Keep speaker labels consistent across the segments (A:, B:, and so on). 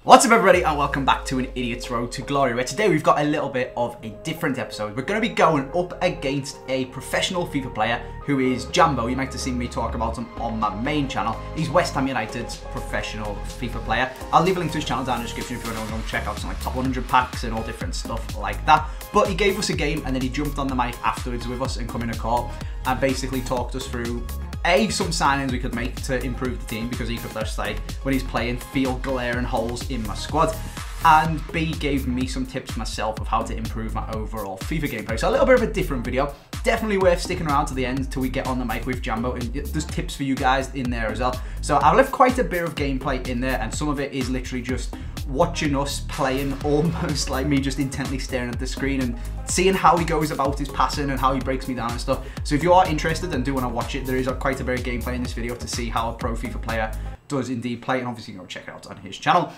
A: What's up everybody and welcome back to an Idiot's Road to Glory, where today we've got a little bit of a different episode. We're going to be going up against a professional FIFA player who is Jambo. You might have seen me talk about him on my main channel. He's West Ham United's professional FIFA player. I'll leave a link to his channel down in the description if you want to go check out some like top 100 packs and all different stuff like that. But he gave us a game and then he jumped on the mic afterwards with us and come in a call and basically talked us through some signings we could make to improve the team, because he could just, like, when he's playing, feel glaring holes in my squad. And B, gave me some tips myself of how to improve my overall FIFA gameplay. So a little bit of a different video. Definitely worth sticking around to the end till we get on the mic with Jambo, and there's tips for you guys in there as well. So I've left quite a bit of gameplay in there, and some of it is literally just watching us playing, almost like me just intently staring at the screen and seeing how he goes about his passing and how he breaks me down and stuff. So if you are interested and do want to watch it, there is quite a bit of gameplay in this video to see how a pro FIFA player does indeed play, and obviously go check it out on his channel.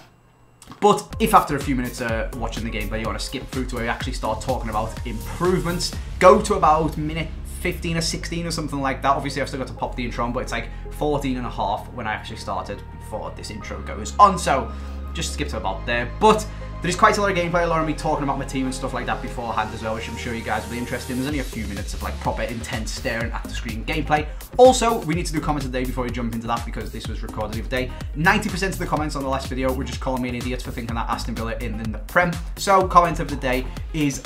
A: But if after a few minutes watching the gameplay you want to skip through to where we actually start talking about improvements, go to about minute 15 or 16 or something like that. Obviously I've still got to pop the intro on, but it's like 14 and a half when I actually started before this intro goes on, so just skip to about there. But there's quite a lot of gameplay, a lot of me talking about my team and stuff like that beforehand as well, which I'm sure you guys will be interested in. There's only a few minutes of like proper intense staring at the screen gameplay. Also, we need to do comments today before we jump into that, because this was recorded the other day. 90% of the comments on the last video were just calling me an idiot for thinking that Aston Villa in the Prem. So comment of the day is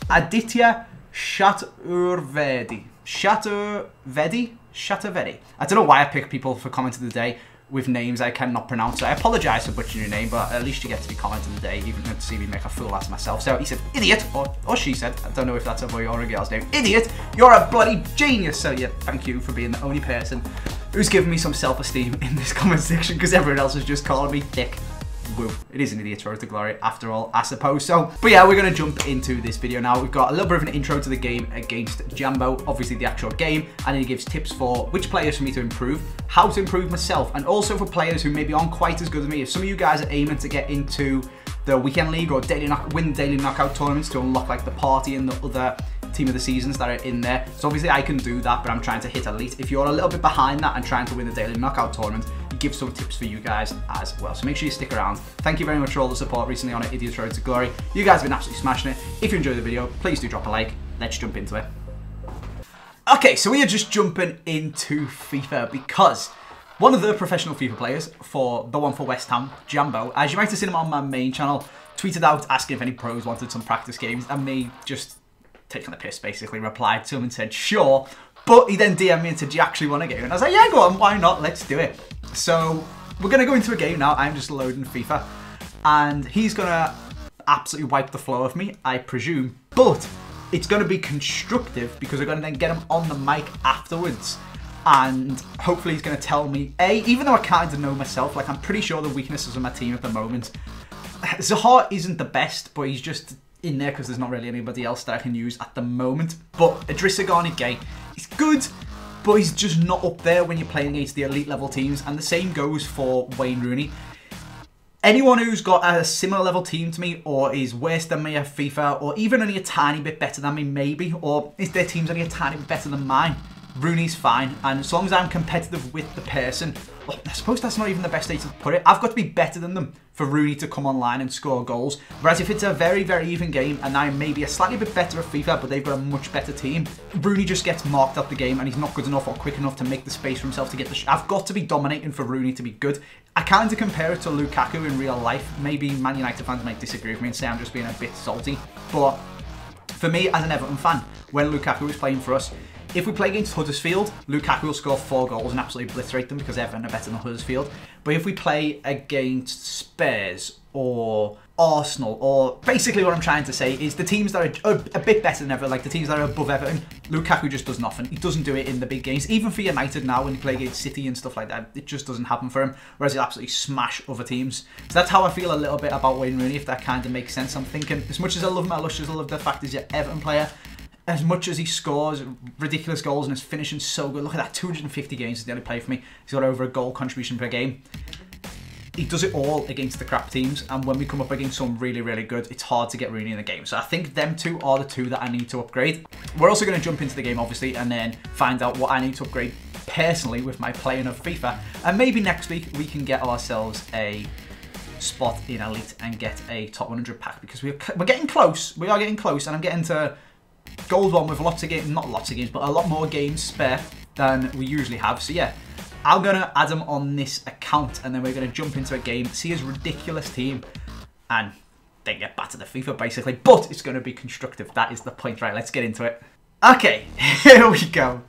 A: Aditya Chaturvedi. Chaturvedi. I don't know why I pick people for comment of the day with names I cannot pronounce, so I apologise for butchering your name, but at least you get to be comment of the day, even to see me make a fool out of myself. So he said, idiot, or she said, I don't know if that's a boy or a girl's name, idiot, you're a bloody genius. So yeah, thank you for being the only person who's given me some self-esteem in this comment section, because everyone else has just called me thick. Woo. It is an Idiot's Road to Glory after all, I suppose. So, but yeah, we're going to jump into this video now. We've got a little bit of an intro to the game against Jambo, obviously the actual game, and then he gives tips for which players for me to improve, how to improve myself, and also for players who maybe aren't quite as good as me. If some of you guys are aiming to get into the weekend league or win daily knockout tournaments to unlock like the party and the other team of the seasons that are in there, so obviously I can do that, but I'm trying to hit elite. If you're a little bit behind that and trying to win the daily knockout tournament, give some tips for you guys as well, so make sure you stick around. Thank you very much for all the support recently on Idiot's Road to Glory. You guys have been absolutely smashing it. If you enjoyed the video, please do drop a like. Let's jump into it. Okay, so we are just jumping into FIFA because one of the professional FIFA players, for the one for West Ham, Jambo, as you might have seen him on my main channel, tweeted out asking if any pros wanted some practice games, and me just taking the piss basically replied to him and said sure. But he then DM'd me and said, do you actually want a game? And I was like, yeah, go on, why not? Let's do it. So we're going to go into a game now. I'm just loading FIFA, and he's going to absolutely wipe the floor of me, I presume. But it's going to be constructive, because we're going to then get him on the mic afterwards. And hopefully he's going to tell me, even though I kind of know myself, like I'm pretty sure the weaknesses of my team at the moment. Zaha isn't the best, but he's just in there because there's not really anybody else that I can use at the moment. But Idrissa Gani Gay, he's good, but he's just not up there when you're playing against the elite level teams, and the same goes for Wayne Rooney. Anyone who's got a similar level team to me, or is worse than me at FIFA, or even only a tiny bit better than me maybe, or is their team's only a tiny bit better than mine, Rooney's fine. And as long as I'm competitive with the person, well, I suppose that's not even the best way to put it, I've got to be better than them for Rooney to come online and score goals. Whereas if it's a very, very even game and I'm maybe a slightly bit better at FIFA, but they've got a much better team, Rooney just gets marked out the game and he's not good enough or quick enough to make the space for himself to get the shot. I've got to be dominating for Rooney to be good. I kind of compare it to Lukaku in real life. Maybe Man United fans might disagree with me and say I'm just being a bit salty, but for me as an Everton fan, when Lukaku was playing for us, if we play against Huddersfield, Lukaku will score 4 goals and absolutely obliterate them, because Everton are better than Huddersfield. But if we play against Spurs or Arsenal, or basically what I'm trying to say is the teams that are a bit better than Everton, like the teams that are above Everton, Lukaku just does nothing. He doesn't do it in the big games. Even for United now, when you play against City and stuff like that, it just doesn't happen for him, whereas he'll absolutely smash other teams. So that's how I feel a little bit about Wayne Rooney, if that kind of makes sense. I'm thinking, as much as I love him, as I love the fact he's an Everton player, as much as he scores ridiculous goals and is finishing so good, look at that, 250 games is the only player for me. He's got over a goal contribution per game. He does it all against the crap teams, and when we come up against some really, really good, it's hard to get Rooney in the game. So I think them two are the two that I need to upgrade. We're also going to jump into the game, obviously, and then find out what I need to upgrade personally with my playing of FIFA. And maybe next week we can get ourselves a spot in Elite and get a top 100 pack, because we're getting close. We are getting close, and I'm getting to Gold 1 with lots of games, not lots of games, but a lot more games spare than we usually have. So yeah, I'm going to add him on this account, and then we're going to jump into a game, see his ridiculous team, and then get back to the FIFA, basically. But it's going to be constructive. That is the point. Right, let's get into it. Okay, here we go.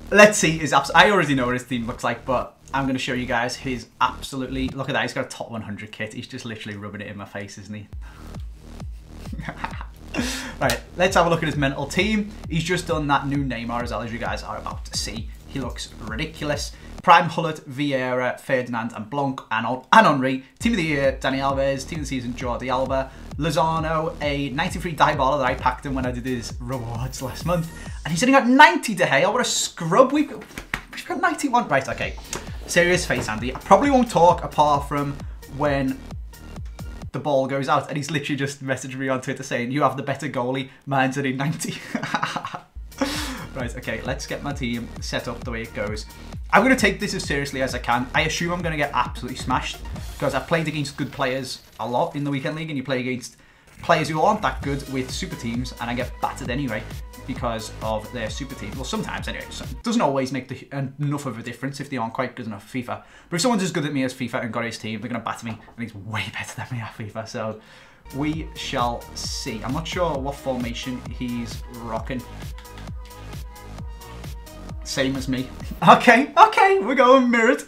A: Let's see his apps. I already know what his team looks like, but I'm going to show you guys his absolutely... Look at that, he's got a top 100 kit. He's just literally rubbing it in my face, isn't he? Right, let's have a look at his mental team. He's just done that new Neymar as well, as you guys are about to see. He looks ridiculous. Prime, Hullet, Vieira, Ferdinand, and Blanc, and Henry. Team of the year, Dani Alves. Team of the season, Jordi Alba. Lozano, a 93 Dybala that I packed him when I did his rewards last month. And he's sitting at 90 De Gea. What a scrub. We've got 91. Right, okay. Serious face, Andy. I probably won't talk apart from when the ball goes out. And he's literally just messaged me on Twitter saying, you have the better goalie. Mine's only 90. Right, okay, let's get my team set up the way it goes. I'm going to take this as seriously as I can. I assume I'm going to get absolutely smashed, because I've played against good players a lot in the weekend league, and you play against players who aren't that good with super teams, and I get battered anyway because of their super teams. Well, sometimes anyway. So it doesn't always make enough of a difference if they aren't quite good enough at FIFA. But if someone's as good at me as FIFA and got his team, they're going to batter me, and he's way better than me at FIFA. So we shall see. I'm not sure what formation he's rocking. Same as me. Okay, we're going mirrored.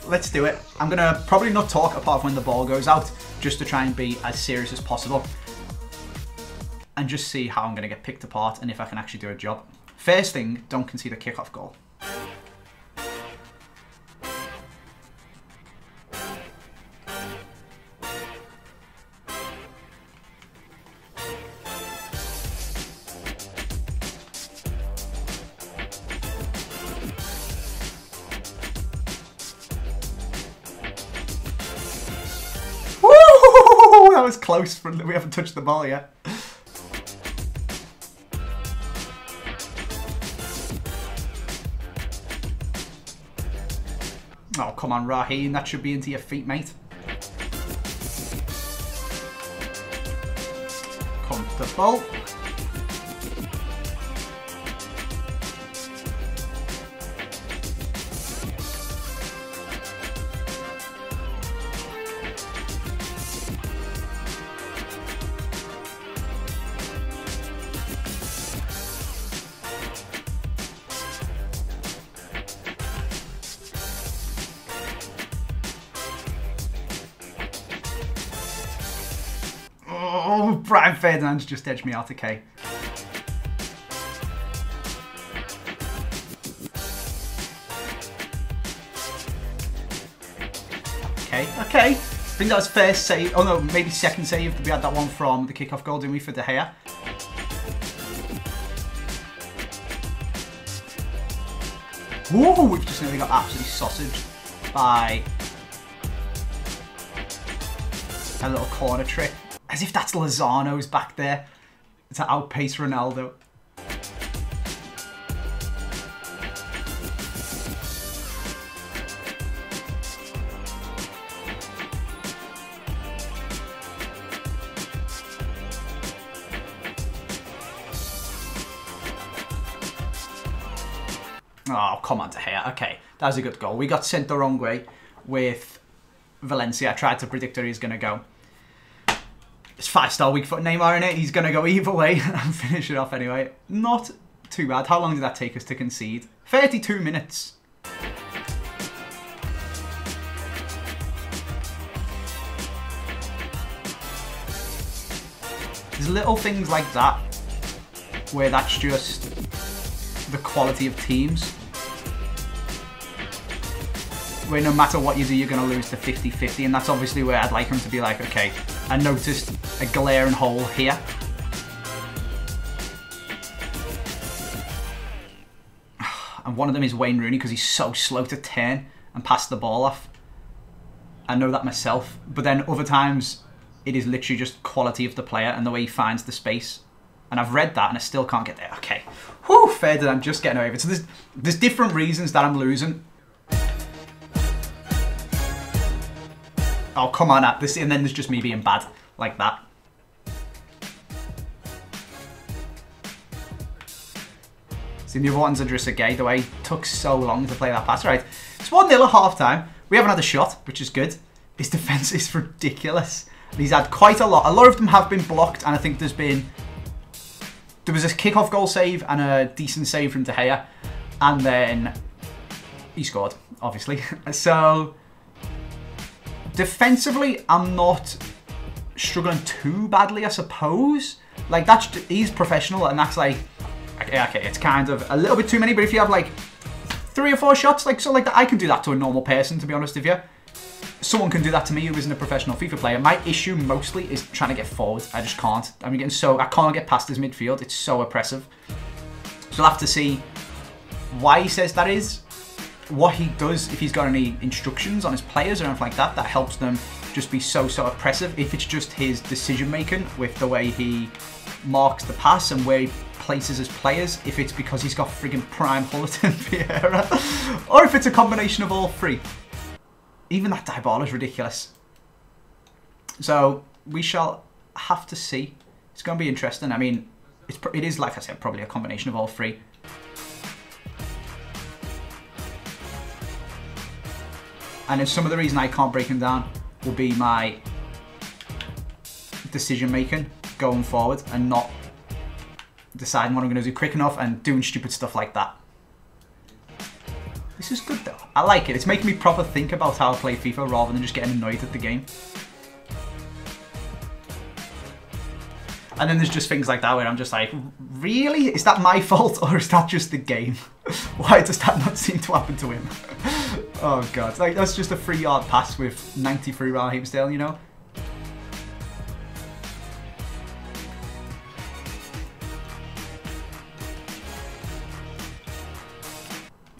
A: Let's do it. I'm going to probably not talk apart from when the ball goes out, just to try and be as serious as possible. And just see how I'm going to get picked apart and if I can actually do a job. First thing, don't concede a kickoff goal. That was close. We haven't touched the ball yet. Oh, come on, Raheem. That should be into your feet, mate. Comfortable. Oh, Brian Ferdinand's just edged me out, okay. Okay. I think that was first save. Oh no, maybe second save. We had that one from the kickoff goal, didn't we, for De Gea? Whoa, we've just nearly got absolutely sausaged by a little corner trick. As if that's Lozano's back there to outpace Ronaldo. Oh, come on, De Gea. Okay, that was a good goal. We got sent the wrong way with Valencia. I tried to predict where he's going to go. It's 5-star weak foot Neymar in it. He's going to go either way and finish it off anyway. Not too bad. How long did that take us to concede? 32 minutes. There's little things like that where that's just the quality of teams. Where no matter what you do, you're going to lose to 50-50. And that's obviously where I'd like him to be like, okay, I noticed a glaring hole here. And one of them is Wayne Rooney because he's so slow to turn and pass the ball off. I know that myself. But then other times, it is literally just quality of the player and the way he finds the space. And I've read that and I still can't get there. Okay. Whew, Ferdinand just getting over it. So there's different reasons that I'm losing. Oh, come on, at this, and then there's just me being bad like that. See, the other one's Idrissa Gueye, the way he took so long to play that pass. Right, it's 1-0 at half-time. We haven't had a shot, which is good. His defence is ridiculous. He's had quite a lot. A lot of them have been blocked, and I think there was a kick-off goal save and a decent save from De Gea, and then he scored, obviously. So, defensively, I'm not struggling too badly, I suppose. Like, he's professional, and that's like, okay, it's kind of a little bit too many, but if you have like 3 or 4 shots, like so like that, I can do that to a normal person, to be honest with you. Someone can do that to me who isn't a professional FIFA player. My issue mostly is trying to get forward. I just can't. I can't get past his midfield. It's so oppressive. So I'll have to see why he says that is, what he does, if he's got any instructions on his players or anything like that, that helps them just be so oppressive. If it's just his decision making with the way he marks the pass and where he places his players, if it's because he's got friggin' prime Hullet and Vieira, or if it's a combination of all 3. Even that die ball is ridiculous. So we shall have to see. It's going to be interesting. I mean, it is, like I said, probably a combination of all 3. And some of the reason I can't break him down will be my decision making going forward and not deciding what I'm going to do quick enough and doing stupid stuff like that. This is good though. I like it. It's making me proper think about how I play FIFA rather than just getting annoyed at the game. And then there's just things like that where I'm just like, really? Is that my fault or is that just the game? Why does that not seem to happen to him? Oh god, like that's just a 3-yard pass with 93 Raheem Sterling, you know?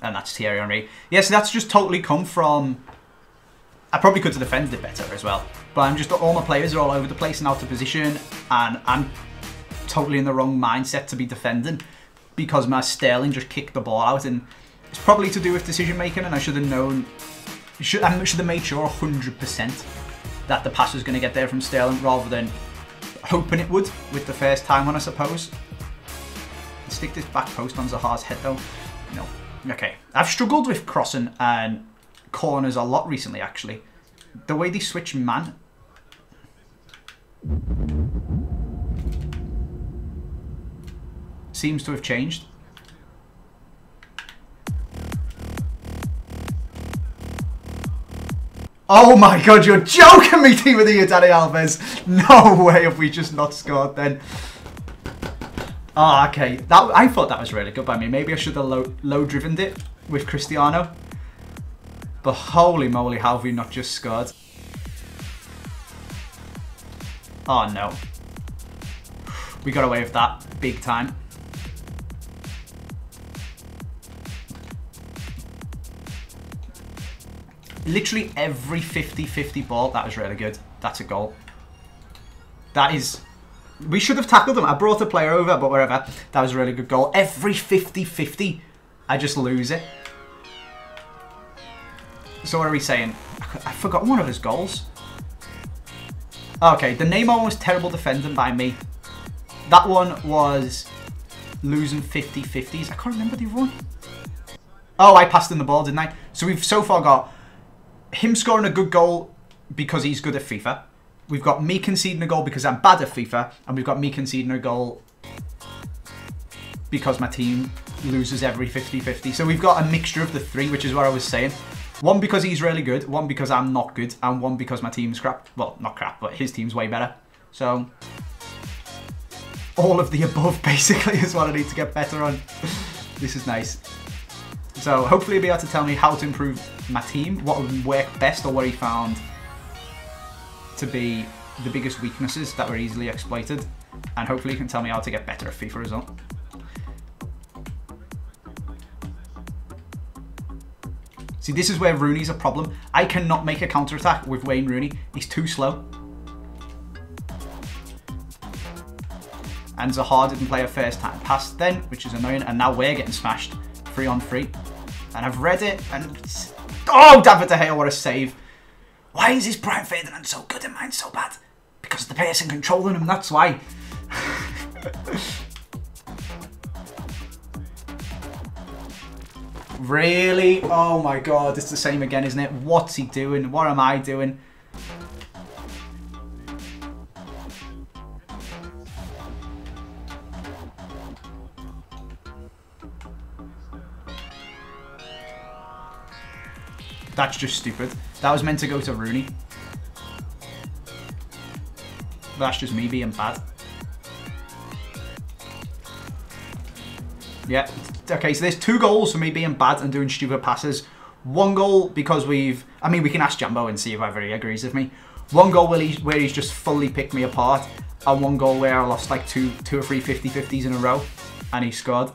A: And that's Thierry Henry. Yeah, so that's just totally come from... I probably could have defended it better as well. But I'm just... all my players are all over the place and out of position. And I'm totally in the wrong mindset to be defending. Because my Sterling just kicked the ball out. And it's probably to do with decision making. And I should have known... I should have made sure 100% that the pass was going to get there from Sterling. Rather than hoping it would with the first time one, I suppose. Stick this back post on Zaha's head though. No. Okay, I've struggled with crossing and corners a lot recently, actually. The way they switch man. Seems to have changed. Oh my god, you're joking me, Timothy Dani Alves. No way have we just not scored then. Ah, okay. I thought that was really good by me. Maybe I should have low-drivened it with Cristiano. But holy moly, how have we not just scored? Oh no. We got away with that big time. Literally every 50-50 ball, that was really good. That's a goal. That is... We should have tackled him. I brought a player over, but whatever. That was a really good goal. Every 50-50, I just lose it. So what are we saying? I forgot one of his goals. Okay, the Neymar one was terrible defending by me. That one was losing 50-50s. I can't remember the other one. Oh, I passed in the ball, didn't I? So we've so far got him scoring a good goal because he's good at FIFA. We've got me conceding a goal because I'm bad at FIFA. And we've got me conceding a goal because my team loses every 50-50. So we've got a mixture of the 3, which is what I was saying. One because he's really good, one because I'm not good, and one because my team's crap. Well, not crap, but his team's way better. So, all of the above, basically, is what I need to get better on. This is nice. So, hopefully he'll be able to tell me how to improve my team, what would work best, or what he found to be the biggest weaknesses that were easily exploited. And hopefully he can tell me how to get better at FIFA as well. See, this is where Rooney's a problem. I cannot make a counter-attack with Wayne Rooney. He's too slow. And Zaha didn't play a first-time pass then, which is annoying. And now we're getting smashed 3-on-3. And I've read it, and... Oh, David De Gea, what a save. Why is his Brian Ferdinand so good and mine so bad? Because the person controlling him, that's why. Really? Oh my god, it's the same again, isn't it? What's he doing? What am I doing? That's just stupid. That was meant to go to Rooney. That's just me being bad. Yeah. Okay, so there's 2 goals for me being bad and doing stupid passes. 1 goal because we've... I mean, we can ask Jambo and see if ever he agrees with me. 1 goal where he's just fully picked me apart. And 1 goal where I lost like two or three 50-50s in a row. And he scored.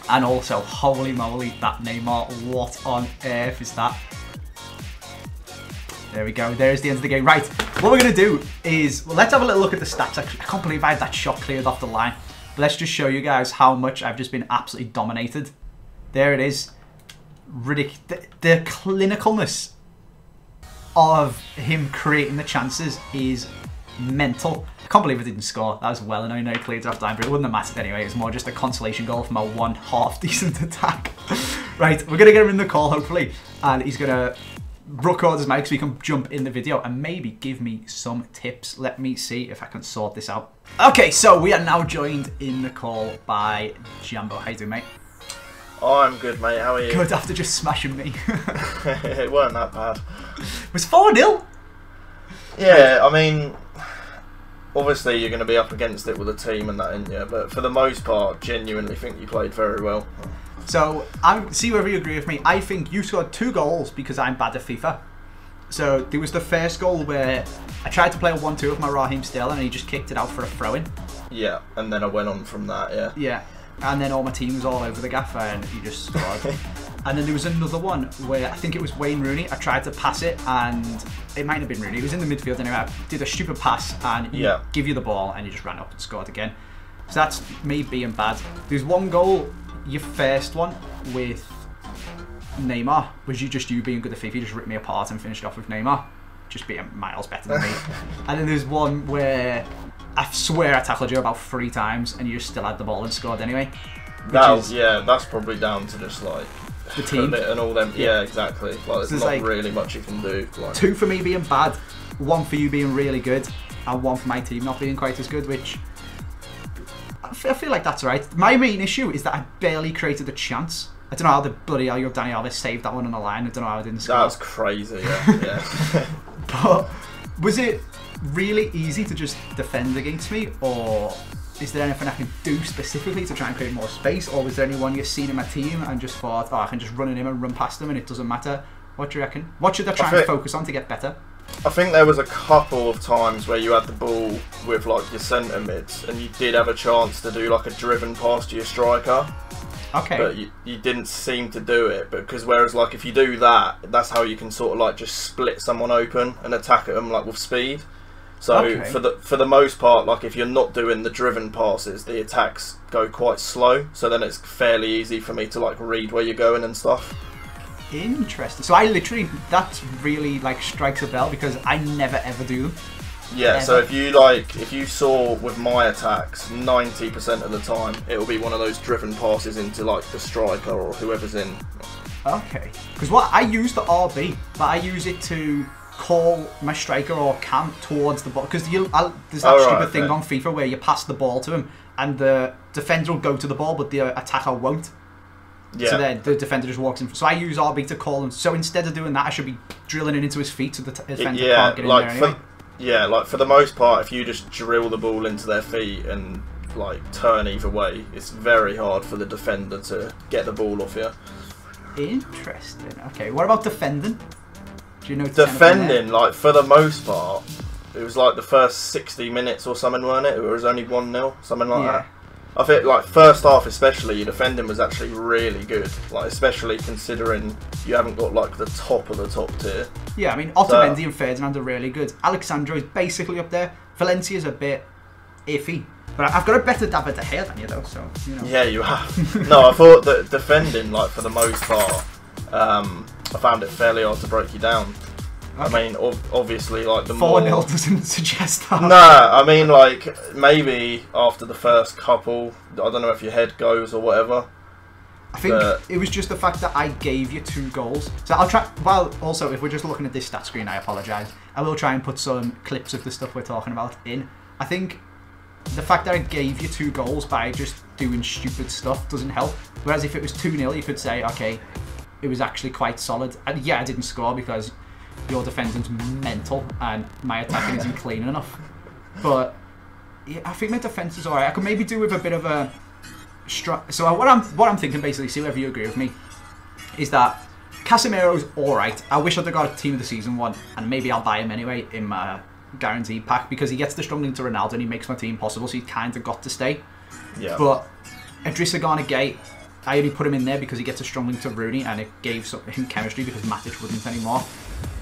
A: And also, holy moly, that Neymar. What on earth is that? There we go. There's the end of the game. Right, what we're going to do is... Well, let's have a little look at the stats. I can't believe I had that shot cleared off the line. But let's just show you guys how much I've just been absolutely dominated. There it is. Ridiculous. The clinicalness of him creating the chances is mental. I can't believe I didn't score. That was well annoying. I cleared it off the line, but it wouldn't have mattered anyway. It was more just a consolation goal from a 1 half decent attack. Right, we're going to get him in the call, hopefully. And he's going to record his mic so he can jump in the video and maybe give me some tips. Let me see if I can sort this out. Okay, so we are now joined in the call by Jambo. How you doing, mate?
B: Oh, I'm good, mate. How are you?
A: Good, after just smashing me.
B: It weren't that bad.
A: It was 4-0.
B: Yeah, I mean, obviously you're going to be up against it with a team and that, ain't you? But for the most part, genuinely think you played very well.
A: So, see whether you agree with me. I think you scored 2 goals because I'm bad at FIFA. So, there was the first goal where I tried to play a 1-2 with my Raheem Sterling and he just kicked it out for a throw-in.
B: Yeah, and then I went on from that, yeah.
A: Yeah, and then all my team was all over the gaffer and he just scored. And then there was another one where I think it was Wayne Rooney. I tried to pass it and it might have been Rooney. It was in the midfield anyway. I did a stupid pass and he give you the ball and you just ran up and scored again. So that's me being bad. There's 1 goal, your first one with Neymar, was you being good at FIFA. You just ripped me apart and finished off with Neymar. Just being miles better than me. And then there's one where I swear I tackled you about 3 times and you just still had the ball and scored anyway.
B: Yeah, that's probably down to just like
A: the team
B: and all them. Yeah, exactly. Like, there's not really much you can do. Like,
A: 2 for me being bad, 1 for you being really good, and 1 for my team not being quite as good, which I feel like that's right. My main issue is that I barely created a chance. I don't know how the bloody hell your Danny Alves saved that one on the line. I don't know how I didn't score.
B: That's crazy, yeah.
A: But was it really easy to just defend against me, or is there anything I can do specifically to try and create more space, or was there anyone you've seen in my team and just thought, oh, I can just run in him and run past them and it doesn't matter? What do you reckon? What should I try and focus on to get better?
B: I think there was a couple of times where you had the ball with like your centre mids and you did have a chance to do like a driven pass to your striker.
A: Okay.
B: But you didn't seem to do it, because whereas like if you do that, that's how you can sort of like just split someone open and attack at them like with speed. So for the most part, like if you're not doing the driven passes, the attacks go quite slow. So then it's fairly easy for me to like read where you're going and stuff.
A: Interesting. So I literally, that really like strikes a bell because I never ever do them.
B: Yeah, so if you saw with my attacks, 90% of the time it'll be one of those driven passes into like the striker or whoever's in.
A: Okay. Because what I use the RB, but I use it to call my striker or camp towards the ball, because there's that stupid thing on FIFA where you pass the ball to him and the defender will go to the ball but the attacker won't. Yeah. So then the defender just walks in. So I use RB to call him. So instead of doing that, I should be drilling it into his feet so the defender can't get in there anyway.
B: Yeah, like for the most part, if you just drill the ball into their feet and like turn either way, it's very hard for the defender to get the ball off you.
A: Interesting. Okay, what about defending? Do you know
B: defending? Like for the most part, it was like the first 60 minutes or something, weren't it? It was only 1-0, something like that. I think like first half especially, your defending was actually really good. Like especially considering you haven't got like the top of the top tier.
A: Yeah, I mean Otamendi and Ferdinand are really good. Alexandro is basically up there. Valencia's a bit iffy. But I've got a better David De Gea than you though, so you know.
B: Yeah, you have. No, I thought that defending, like for the most part, I found it fairly hard to break you down. I mean, obviously, like the
A: 4-0 doesn't suggest that.
B: No, I mean, like maybe after the first couple, I don't know if your head goes or whatever.
A: I think it was just the fact that I gave you 2 goals. So I'll try. Well, also, if we're just looking at this stat screen, I apologise. I will try and put some clips of the stuff we're talking about in. I think the fact that I gave you 2 goals by just doing stupid stuff doesn't help. Whereas if it was 2-0, you could say, okay, it was actually quite solid. And yeah, I didn't score because your defending's mental and my attacking isn't clean enough. But yeah, I think my defence is alright. I could maybe do with a bit of a... So what I'm thinking, basically, see whether you agree with me, is that Casemiro's alright. I wish I'd have got a team of the season one, and maybe I'll buy him anyway in my guaranteed pack because he gets the strong link to Ronaldo and he makes my team possible, so he's kind of got to stay. Yeah. But Idrissa Gana Gueye, I only put him in there because he gets a strong link to Rooney and it gave him chemistry because Matic wouldn't anymore.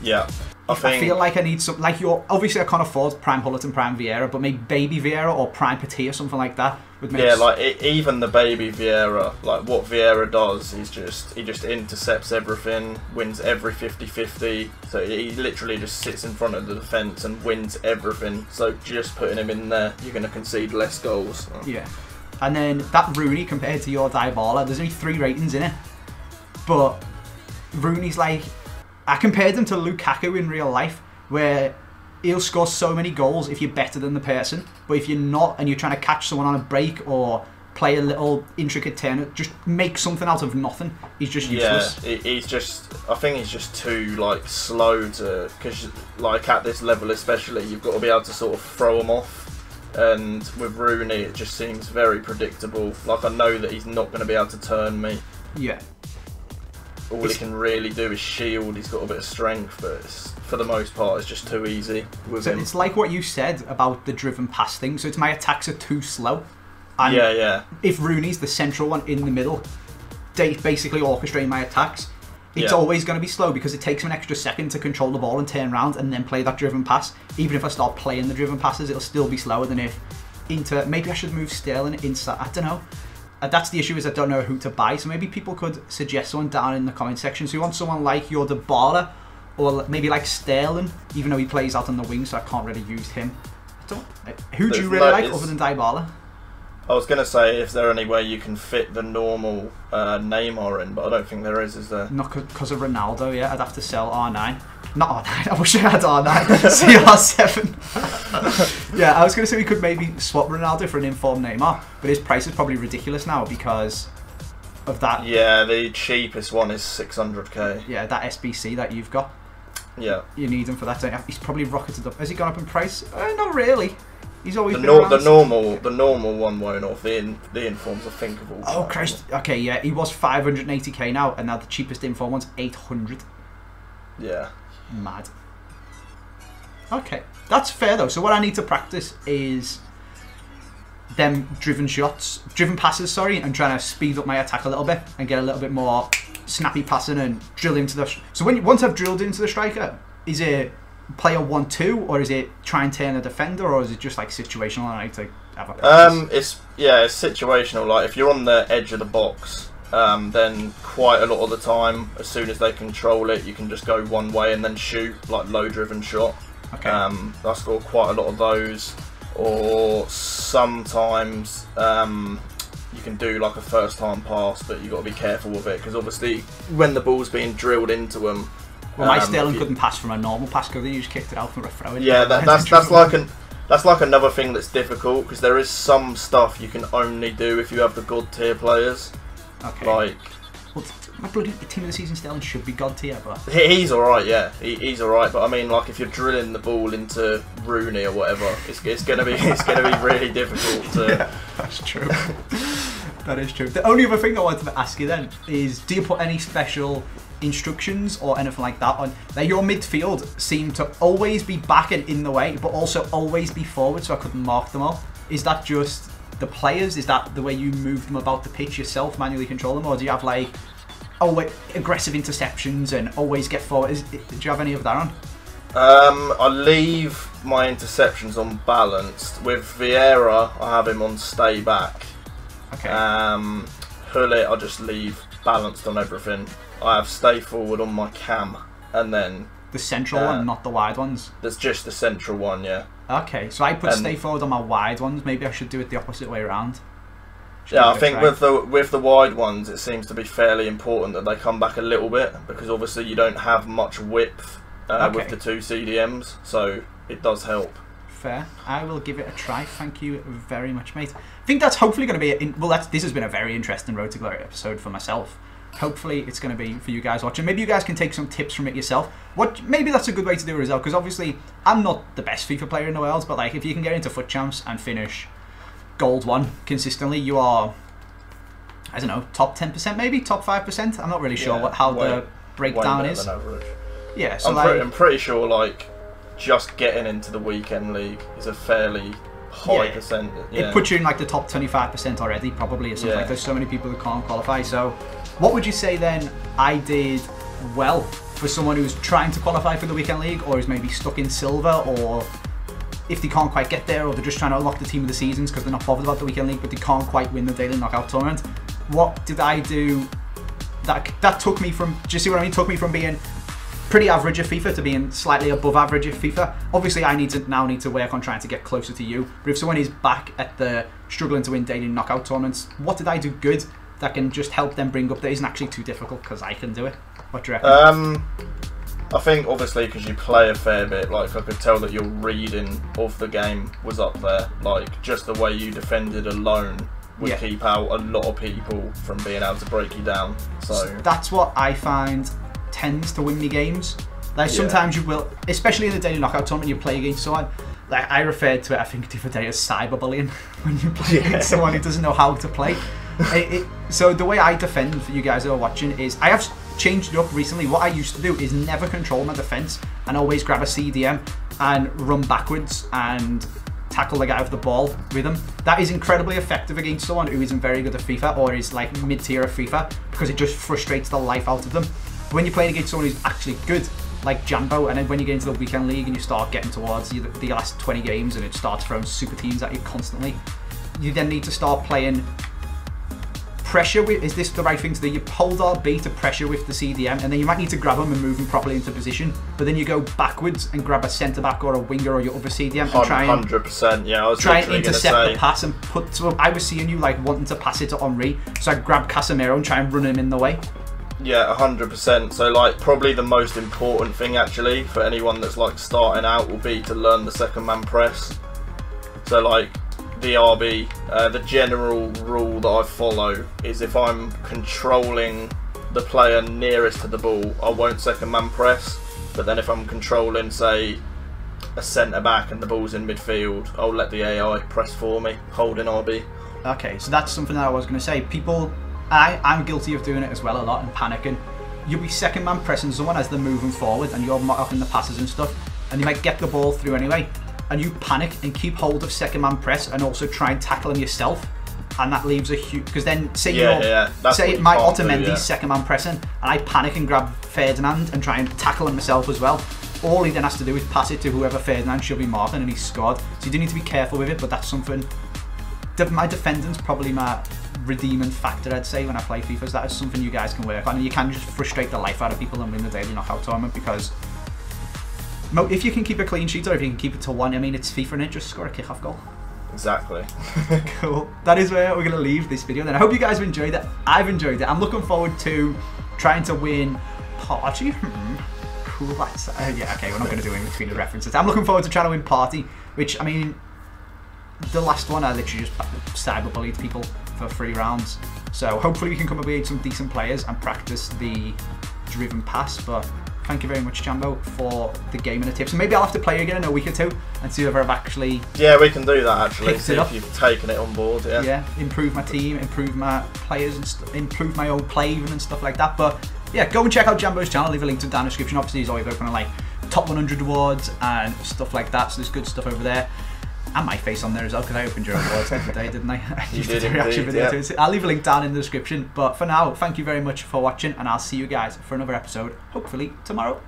B: Yeah. I
A: feel like I need some, like obviously I can't afford Prime Hullet and Prime Vieira, but maybe Baby Vieira or Prime Petit or something like that would make
B: even the Baby Vieira, like what Vieira does, he just intercepts everything, wins every 50-50, so he literally just sits in front of the defence and wins everything, so just putting him in there, you're going to concede less goals.
A: Yeah. And then that Rooney compared to your Dybala, there's only 3 ratings in it, but Rooney's like, I compared him to Lukaku in real life, where he'll score so many goals if you're better than the person, but if you're not and you're trying to catch someone on a break or play a little intricate turn, just make something out of nothing, he's just useless.
B: Yeah, I think he's just too like slow to, because like at this level especially, you've got to be able to sort of throw him off, and with Rooney it just seems very predictable. Like I know that he's not going to be able to turn me.
A: Yeah.
B: All he can really do is shield. He's got a bit of strength, but for the most part, it's just too easy with him.
A: It's like what you said about the driven pass thing. So it's my attacks are too slow. And
B: yeah.
A: If Rooney's the central one in the middle, they basically orchestrate my attacks. It's always going to be slow because it takes him an extra second to control the ball and turn around and then play that driven pass. Even if I start playing the driven passes, it'll still be slower than if maybe I should move Sterling inside. I don't know. That's the issue, is I don't know who to buy, so maybe people could suggest someone down in the comment section. So you want someone like your Dybala, or maybe like Sterling, even though he plays out on the wing, so I can't really use him. Who do you really like other than Dybala?
B: I was going to say, is there any way you can fit the normal Neymar in, but I don't think there is there?
A: Not because of Ronaldo, yeah. I'd have to sell R9. Not R9, I wish I had R9. CR7. Yeah, I was going to say we could maybe swap Ronaldo for an informed Neymar, but his price is probably ridiculous now because of that.
B: Yeah, the cheapest one is 600k.
A: Yeah, that SBC that you've got.
B: Yeah.
A: You need him for that, don't you? He's probably rocketed up. Has he gone up in price? Not really. He's always
B: the normal one won't off. The informs are thinkable.
A: Oh Christ! Okay, yeah, he was 580k now, and now the cheapest inform one's 800.
B: Yeah.
A: Mad. Okay, that's fair though. So what I need to practice is them driven passes, and trying to speed up my attack a little bit and get a little bit more snappy passing and drill into the. So once I've drilled into the striker, is it player 1-2, or is it try and turn a defender, or is it just like situational? And I need to have a
B: it's situational. Like if you're on the edge of the box, then quite a lot of the time, as soon as they control it, you can just go one way and then shoot, like low driven shot.
A: Okay.
B: I score quite a lot of those. Or sometimes you can do like a first time pass, but you've got to be careful with it, because obviously when the ball's being drilled into them.
A: Well, my Sterling couldn't pass from a normal pass because he just kicked it out for a throw in.
B: Yeah, that's like another thing that's difficult, because there is some stuff you can only do if you have the god tier players.
A: Okay.
B: Like,
A: well, my bloody team of the season Sterling should be god tier, but
B: he's all right. Yeah, he's all right. But I mean, like if you're drilling the ball into Rooney or whatever, it's gonna be really difficult to.
A: Yeah, that's true. That is true. The only other thing I wanted to ask you then is, do you put any special instructions or anything like that on? Like your midfield seemed to always be back and in the way, but also always be forward, so I couldn't mark them all. Is that just the players? Is that the way you move them about the pitch yourself, manually control them, or do you have like aggressive interceptions and always get forward? Do you have any of that on?
B: I leave my interceptions on balanced. With Vieira, I have him on stay back.
A: Okay.
B: Hullet, I just leave balanced on everything. I have stay forward on my cam, and then
A: The central one, not the wide ones?
B: There's just the central one, yeah.
A: Okay, so I put stay forward on my wide ones. Maybe I should do it the opposite way around.
B: Yeah, I think with the wide ones, it seems to be fairly important that they come back a little bit, because obviously you don't have much width with the 2 CDMs, so it does help.
A: Fair. I will give it a try. Thank you very much, mate. I think that's hopefully going to be... this has been a very interesting Road to Glory episode for myself. Hopefully it's going to be for you guys watching. Maybe you guys can take some tips from it yourself. Maybe that's a good way to do it as well, because obviously I'm not the best FIFA player in the world, but like if you can get into FUT Champs and finish Gold 1 consistently, you are, I don't know, top 10% maybe? Top 5%? I'm not really sure how the breakdown is. Yeah, so
B: I'm pretty sure like just getting into the weekend league is a fairly high percent. Yeah.
A: It puts you in like the top 25% already, probably, or something. Like, there's so many people who can't qualify. So what would you say then I did well for someone who's trying to qualify for the weekend league, or is maybe stuck in silver, or if they can't quite get there, or they're just trying to unlock the team of the seasons because they're not bothered about the weekend league, but they can't quite win the daily knockout tournament? What did I do that took me from, do you see what I mean? Took me from being pretty average at FIFA to being slightly above average at FIFA. Obviously, I now need to work on trying to get closer to you. But if someone is back at the struggling to win daily knockout tournaments, what did I do good that can just help them bring up that isn't actually too difficult, because I can do it? What do you reckon?
B: I think obviously because you play a fair bit, like I could tell that your reading of the game was up there. Like just the way you defended alone would keep out a lot of people from being able to break you down. So
A: that's what I find tends to win me games. Like sometimes you will, especially in the daily knockout tournament, you play against someone. Like I referred to it, I think the other day, as cyberbullying when you play against someone who doesn't know how to play. So the way I defend for you guys who are watching is I have changed it up recently. What I used to do is never control my defense and always grab a CDM and run backwards and tackle the guy with the ball with him. That is incredibly effective against someone who isn't very good at FIFA or is like mid-tier of FIFA, because it just frustrates the life out of them. When you're playing against someone who's actually good, like Jambo, and then when you get into the weekend league and you start getting towards the last 20 games and it starts throwing super teams at you constantly, you then need to start playing pressure with, is this the right thing to do? You hold RB to pressure with the CDM, and then you might need to grab them and move them properly into position, but then you go backwards and grab a centre back or a winger or your other CDM and try and
B: 100%, yeah, I was
A: try and intercept the pass and put. So I was seeing you like wanting to pass it to Henry, so I grab Casemiro and try and run him in the way.
B: Yeah, 100%. So like probably the most important thing actually for anyone that's like starting out will be to learn the second man press. So like the RB, the general rule that I follow is if I'm controlling the player nearest to the ball, I won't second man press. But then if I'm controlling, say, a centre back and the ball's in midfield, I'll let the AI press for me, holding RB.
A: Okay, so that's something that I was going to say. People, I'm guilty of doing it as well a lot and panicking. You'll be second man pressing someone as they're moving forward and you're mocking the passes and stuff, and you might get the ball through anyway, and you panic and keep hold of second man press and also try and tackle him yourself, and that leaves a huge, because then say say my Otamendi's second man pressing and I panic and grab Ferdinand and try and tackle him myself as well. All he then has to do is pass it to whoever Ferdinand should be marking and he's scored. So you do need to be careful with it, but that's something, my defending's probably my redeeming factor, I'd say, when I play FIFA. So that is something you guys can work on, and you can just frustrate the life out of people and win the daily knockout tournament, because if you can keep a clean sheet or if you can keep it to 1, I mean, it's FIFA and it, just score a kick-off goal.
B: Exactly.
A: Cool. That is where we're going to leave this video then. I hope you guys have enjoyed it. I've enjoyed it. I'm looking forward to trying to win Party. Cool. That's, yeah, okay, we're not going to do in between the references. I'm looking forward to trying to win Party, which, I mean, the last one I literally just cyberbullied people for 3 rounds. So hopefully we can come up with some decent players and practice the driven pass. But thank you very much, Jambo, for the game and the tips. And maybe I'll have to play again in a week or 2 and see if I've actually...
B: Yeah, we can do that actually. See if you've taken it on board. Yeah.
A: Yeah, improve my team, improve my players, and improve my own play even and stuff like that. But yeah, go and check out Jambo's channel. Leave a link to down in the description. Obviously, he's always working on like top 100 awards and stuff like that. So there's good stuff over there. And my face on there as well, because I opened your awards the other day, didn't I?
B: You did indeed, yeah.
A: I'll leave a link down in the description. But for now, thank you very much for watching, and I'll see you guys for another episode, hopefully tomorrow.